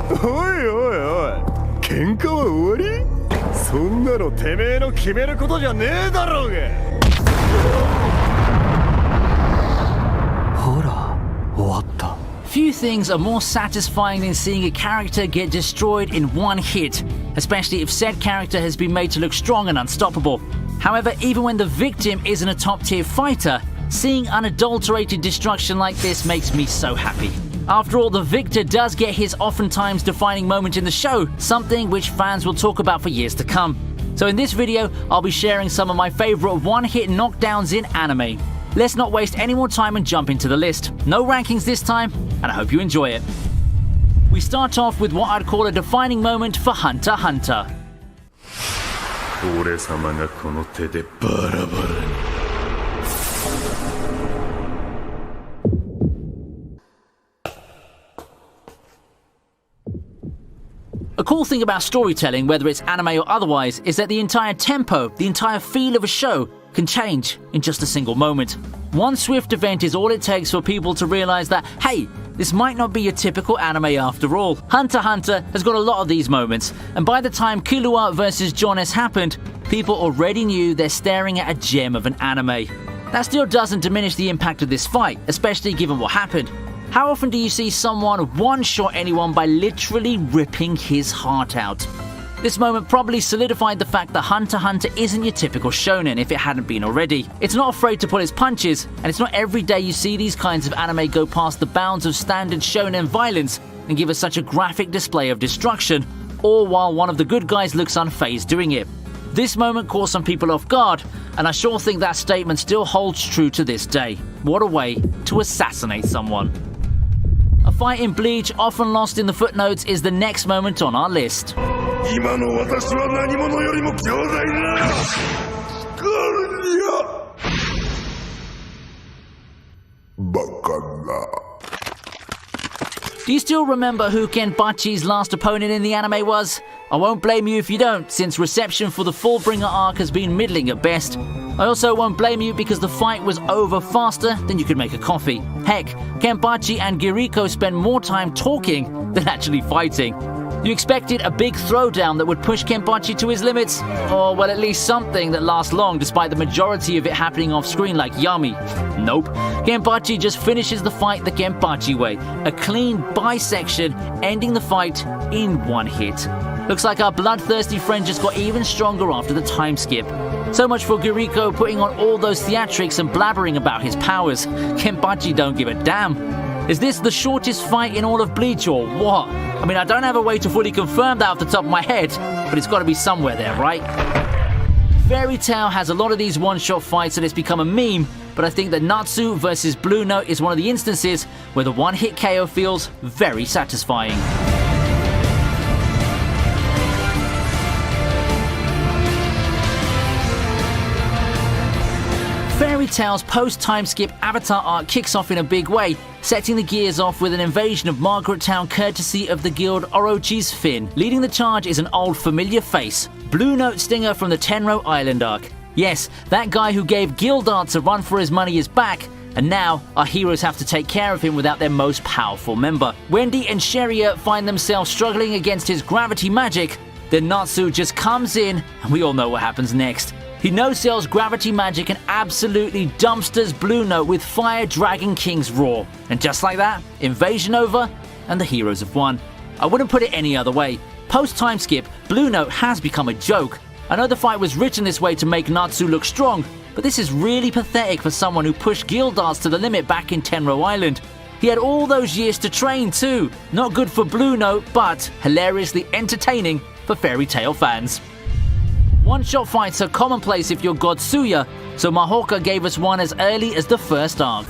おいおいおい、喧嘩は終わり？そんなのてめえの決めることじゃねえだろうが。ほら、終わった。Few things are more satisfying than seeing a character get destroyed in one hit, especially if said character has been made to look strong and unstoppable. However, even when the victim isn't a top-tier fighter, seeing unadulterated destruction like this makes me so happy. After all, the victor does get his oftentimes defining moment in the show, something which fans will talk about for years to come. So in this video, I'll be sharing some of my favorite one-hit knockdowns in anime. Let's not waste any more time and jump into the list. No rankings this time, and I hope you enjoy it. We start off with what I'd call a defining moment for Hunter x Hunter. 俺様がこの手でバラバラに。A cool thing about storytelling, whether it's anime or otherwise, is that the entire tempo, the entire feel of a show, can change in just a single moment. One swift event is all it takes for people to realize that, hey, this might not be a typical anime after all. Hunter x Hunter has got a lot of these moments, and by the time Killua vs Jones happened, people already knew they're staring at a gem of an anime. That still doesn't diminish the impact of this fight, especially given what happened. How often do you see someone one-shot anyone by literally ripping his heart out? This moment probably solidified the fact that Hunter x Hunter isn't your typical shonen if it hadn't been already. It's not afraid to pull its punches, and it's not every day you see these kinds of anime go past the bounds of standard shonen violence and give us such a graphic display of destruction, all while one of the good guys looks unfazed doing it. This moment caught some people off guard, and I sure think that statement still holds true to this day. What a way to assassinate someone. A fight in Bleach, often lost in the footnotes, is the next moment on our list. 今の私は何者よりも強大な光よ。バカな。Do you still remember who Kenpachi's last opponent in the anime was? I won't blame you if you don't, since reception for the Fullbringer arc has been middling at best. I also won't blame you because the fight was over faster than you could make a coffee. Heck, Kenpachi and Giriko spend more time talking than actually fighting. You expected a big throwdown that would push Kenpachi to his limits? Or, well, at least something that lasts long despite the majority of it happening off screen like Yami. Nope. Kenpachi just finishes the fight the Kenpachi way. A clean bisection, ending the fight in one hit. Looks like our bloodthirsty friend just got even stronger after the time skip. So much for Giriko putting on all those theatrics and blabbering about his powers. Kenpachi don't give a damn. Is this the shortest fight in all of Bleach or what? I mean, I don't have a way to fully confirm that off the top of my head, but it's got to be somewhere there, right? Fairy Tail has a lot of these one-shot fights and it's become a meme, but I think that Natsu vs Blue Note is one of the instances where the one-hit KO feels very satisfying. Fairy Tail's post-time skip Avatar arc kicks off in a big way, setting the gears off with an invasion of Margaret Town courtesy of the guild Orochi's Finn. Leading the charge is an old familiar face, Blue Note Stinger from the Tenro Island arc. Yes, that guy who gave Gildarts a run for his money is back, and now our heroes have to take care of him without their most powerful member. Wendy and Sheria find themselves struggling against his gravity magic, then Natsu just comes in, and we all know what happens next. He no-sells gravity magic and absolutely dumpsters Blue Note with Fire Dragon King's Roar. And just like that, invasion over, and the heroes have won. I wouldn't put it any other way. Post-time skip, Blue Note has become a joke. I know the fight was written this way to make Natsu look strong, but this is really pathetic for someone who pushed Gildarts to the limit back in Tenro Island. He had all those years to train too. Not good for Blue Note, but hilariously entertaining for Fairy Tail fans. One-shot fights are commonplace if you're God Suya, so Mahoka gave us one as early as the first arc.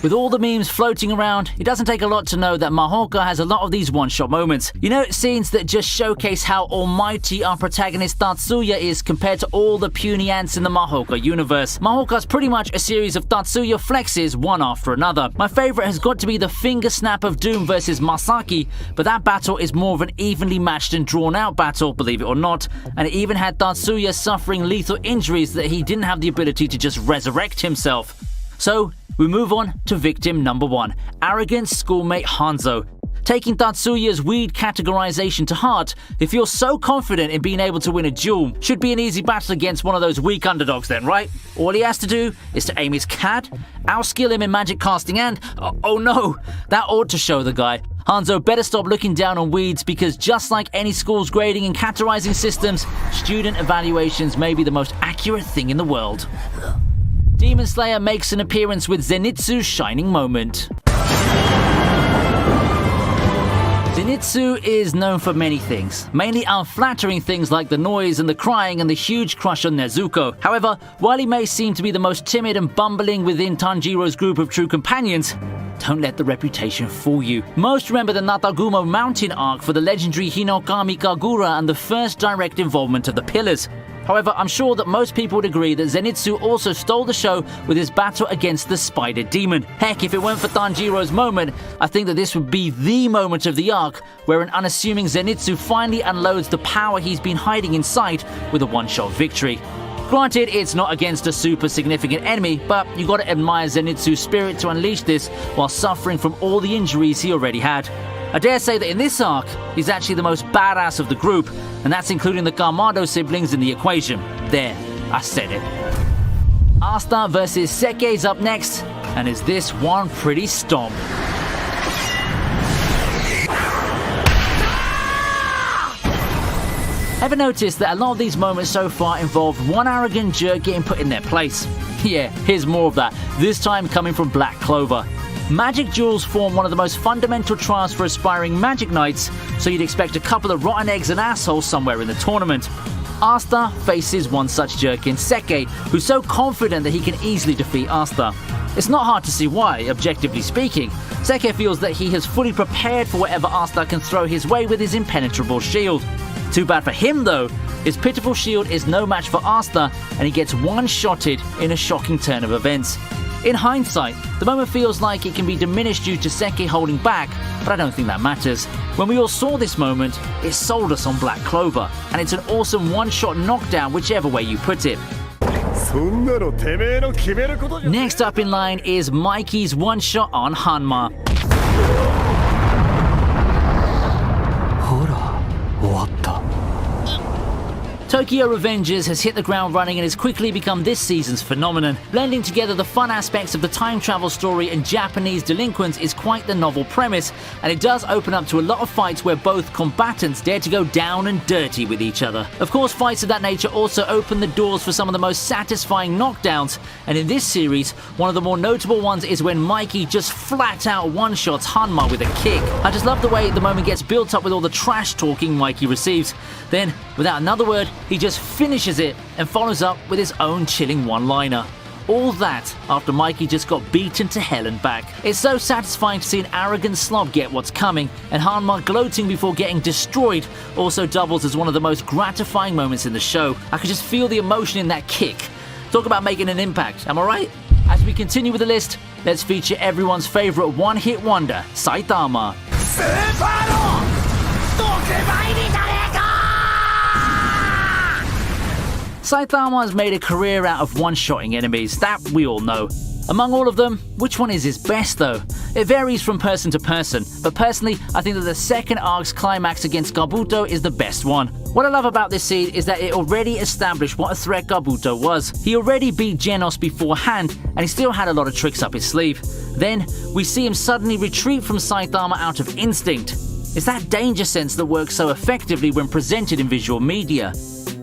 With all the memes floating around, it doesn't take a lot to know that Mahoka has a lot of these one-shot moments. You know, scenes that just showcase how almighty our protagonist Tatsuya is compared to all the puny ants in the Mahoka universe. Mahoka's pretty much a series of Tatsuya flexes one after another. My favorite has got to be the finger snap of Doom versus Masaki, but that battle is more of an evenly matched and drawn out battle, believe it or not, and it even had Tatsuya suffering lethal injuries that he didn't have the ability to just resurrect himself. So, we move on to victim number 1, arrogant schoolmate Hanzo. Taking Tatsuya's weird categorization to heart, if you're so confident in being able to win a duel, should be an easy battle against one of those weak underdogs then, right? All he has to do is to aim his CAD, outskill him in magic casting and, oh no, that ought to show the guy. Hanzo better stop looking down on weeds because just like any school's grading and categorizing systems, student evaluations may be the most accurate thing in the world. Demon Slayer makes an appearance with Zenitsu's shining moment. Zenitsu is known for many things, mainly unflattering things like the noise and the crying and the huge crush on Nezuko. However, while he may seem to be the most timid and bumbling within Tanjiro's group of true companions, don't let the reputation fool you. Most remember the Natagumo Mountain arc for the legendary Hinokami Kagura and the first direct involvement of the Pillars. However, I'm sure that most people would agree that Zenitsu also stole the show with his battle against the Spider Demon. Heck, if it weren't for Tanjiro's moment, I think that this would be the moment of the arc where an unassuming Zenitsu finally unloads the power he's been hiding inside with a one-shot victory. Granted, it's not against a super significant enemy, but you gotta admire Zenitsu's spirit to unleash this while suffering from all the injuries he already had. I dare say that in this arc, he's actually the most badass of the group, and that's including the Kamado siblings in the equation. There, I said it. Asta versus Sekkei's up next, and is this one pretty stomp? Ever noticed that a lot of these moments so far involved one arrogant jerk getting put in their place? Yeah, here's more of that, this time coming from Black Clover. Magic duels form one of the most fundamental trials for aspiring Magic Knights, so you'd expect a couple of rotten eggs and assholes somewhere in the tournament. Asta faces one such jerk in Sekkei, who's so confident that he can easily defeat Asta. It's not hard to see why, objectively speaking. Sekkei feels that he has fully prepared for whatever Asta can throw his way with his impenetrable shield. Too bad for him though, his pitiful shield is no match for Asta, and he gets one-shotted in a shocking turn of events. In hindsight, the moment feels like it can be diminished due to Sekkei holding back, but I don't think that matters. When we all saw this moment, it sold us on Black Clover, and it's an awesome one-shot knockdown whichever way you put it. Next up in line is Mikey's one-shot on Hanma. ほら、終わった。 Tokyo Revengers has hit the ground running and has quickly become this season's phenomenon. Blending together the fun aspects of the time travel story and Japanese delinquents is quite the novel premise, and it does open up to a lot of fights where both combatants dare to go down and dirty with each other. Of course, fights of that nature also open the doors for some of the most satisfying knockdowns, and in this series, one of the more notable ones is when Mikey just flat out one-shots Hanma with a kick. I just love the way the moment gets built up with all the trash talking Mikey receives. Then, without another word, he just finishes it and follows up with his own chilling one-liner. All that after Mikey just got beaten to hell and back. It's so satisfying to see an arrogant slob get what's coming, and Hanma gloating before getting destroyed also doubles as one of the most gratifying moments in the show. I could just feel the emotion in that kick. Talk about making an impact, am I right? As we continue with the list, let's feature everyone's favorite one-hit wonder, Saitama. Saitama has made a career out of one-shotting enemies, that we all know. Among all of them, which one is his best though? It varies from person to person, but personally, I think that the second arc's climax against Kabuto is the best one. What I love about this scene is that it already established what a threat Kabuto was. He already beat Genos beforehand, and he still had a lot of tricks up his sleeve. Then, we see him suddenly retreat from Saitama out of instinct. It's that danger sense that works so effectively when presented in visual media.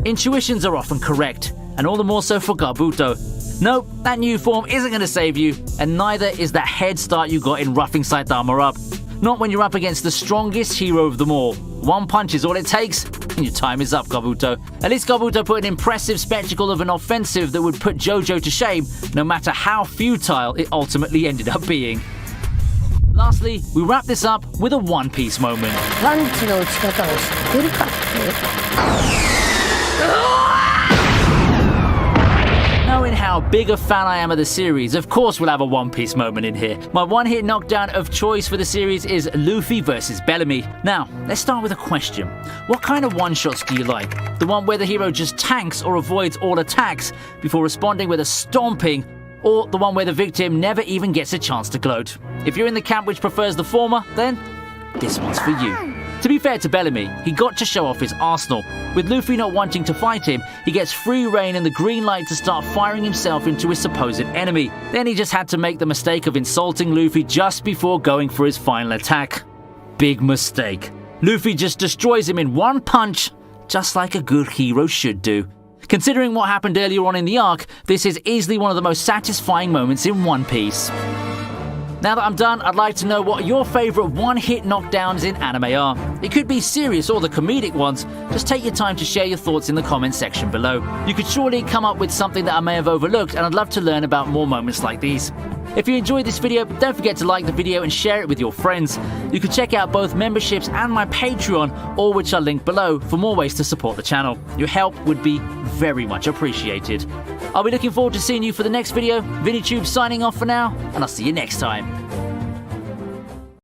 Intuitions are often correct, and all the more so for Kabuto. Nope, that new form isn't going to save you, and neither is that head start you got in roughing Saitama up. Not when you're up against the strongest hero of them all. One punch is all it takes, and your time is up, Kabuto. At least Kabuto put an impressive spectacle of an offensive that would put JoJo to shame, no matter how futile it ultimately ended up being. Lastly, we wrap this up with a One Piece moment. Knowing how big a fan I am of the series, of course we'll have a One Piece moment in here. My one-hit knockdown of choice for the series is Luffy versus Bellamy. Now, let's start with a question. What kind of one-shots do you like? The one where the hero just tanks or avoids all attacks before responding with a stomping, or the one where the victim never even gets a chance to gloat. If you're in the camp which prefers the former, then this one's for you. To be fair to Bellamy, he got to show off his arsenal. With Luffy not wanting to fight him, he gets free rein and the green light to start firing himself into his supposed enemy. Then he just had to make the mistake of insulting Luffy just before going for his final attack. Big mistake. Luffy just destroys him in one punch, just like a good hero should do. Considering what happened earlier on in the arc, this is easily one of the most satisfying moments in One Piece. Now that I'm done, I'd like to know what your favourite one-hit knockdowns in anime are. It could be serious or the comedic ones. Just take your time to share your thoughts in the comments section below. You could surely come up with something that I may have overlooked, and I'd love to learn about more moments like these. If you enjoyed this video, don't forget to like the video and share it with your friends. You can check out both memberships and my Patreon, all which are linked below, for more ways to support the channel. Your help would be very much appreciated. I'll be looking forward to seeing you for the next video. VinnyTube signing off for now, and I'll see you next time.